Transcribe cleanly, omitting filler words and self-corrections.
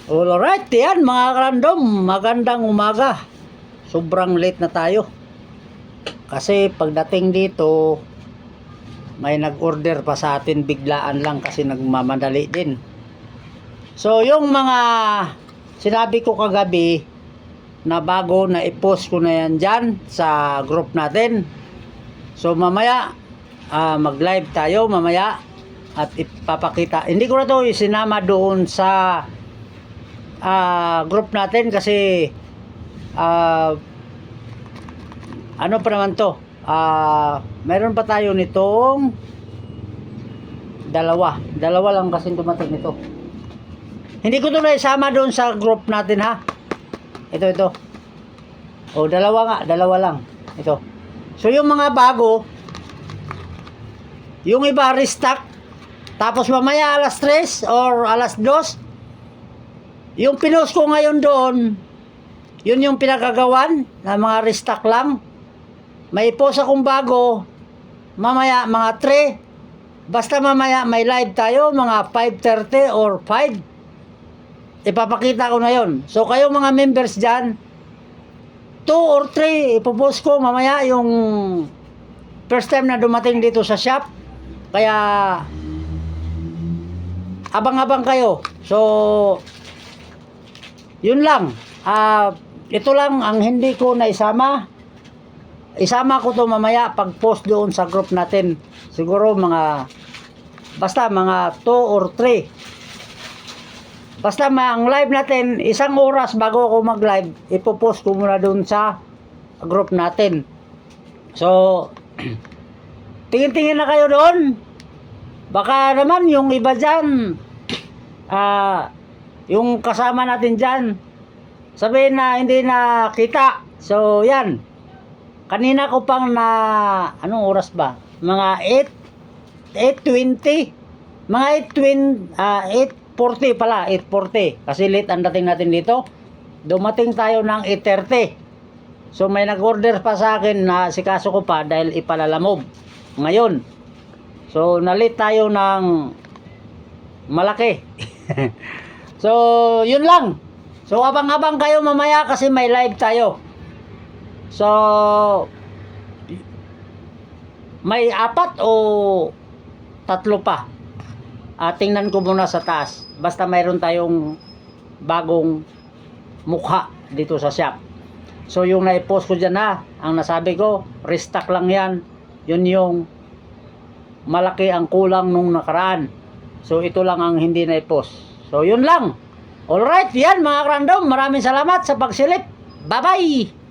Alright, yan mga random, magandang umaga. Sobrang late na tayo. Kasi pagdating dito, may nag-order pa sa atin biglaan lang kasi nagmamadali din. So, yung mga sinabi ko kagabi na bago na i-post ko na yan dyan sa group natin. So, mamaya, mag-live tayo mamaya at ipapakita. Hindi ko na to isinama doon sa group natin kasi ano pa naman to, meron pa tayo nitong dalawa lang kasi dumating nito. Hindi ko to na isama doon sa group natin ha. Ito o dalawa lang ito. So yung mga bago, yung iba restock, tapos mamaya alas 3 or alas 2 yung pinost ko ngayon doon, yun yung pinagagawan na mga restock lang. May post akong bago mamaya mga 3. Basta mamaya may live tayo mga 5:30 or 5. Ipapakita ko na yun. So kayo mga members dyan, 2 or 3 ipopost ko mamaya yung first time na dumating dito sa shop. Kaya abang-abang kayo. So yun lang. Ito lang ang hindi ko na isama. Isama ko to mamaya pag post doon sa group natin. Siguro basta mga 2 or 3. Basta ang live natin, 1 oras bago ako mag-live, ipopost ko muna doon sa group natin. So, tingin-tingin na kayo doon. Baka naman yung iba dyan, yung kasama natin dyan, sabihin na hindi na kita. So, yan. Kanina ko pang anong oras ba? Mga 8:20. Mga 8:40 pala, 8:40. Kasi late ang dating natin dito. Dumating tayo ng 8:30. So, may nag-order pa sa akin na sikaso ko pa dahil ipalalamog. Ngayon. So, na-late tayo ng malaki. So, yun lang. So, abang-abang kayo mamaya kasi may live tayo. So, may 4 o 3 pa. Tingnan ko muna sa taas. Basta mayroon tayong bagong mukha dito sa shop. So, yung na-post ko dyan ang nasabi ko, restock lang yan. Yun yung malaki ang kulang nung nakaraan. So, ito lang ang hindi na-post. So, yun lang. Alright, yan mga random. Maraming salamat sa pagsilip. Bye-bye!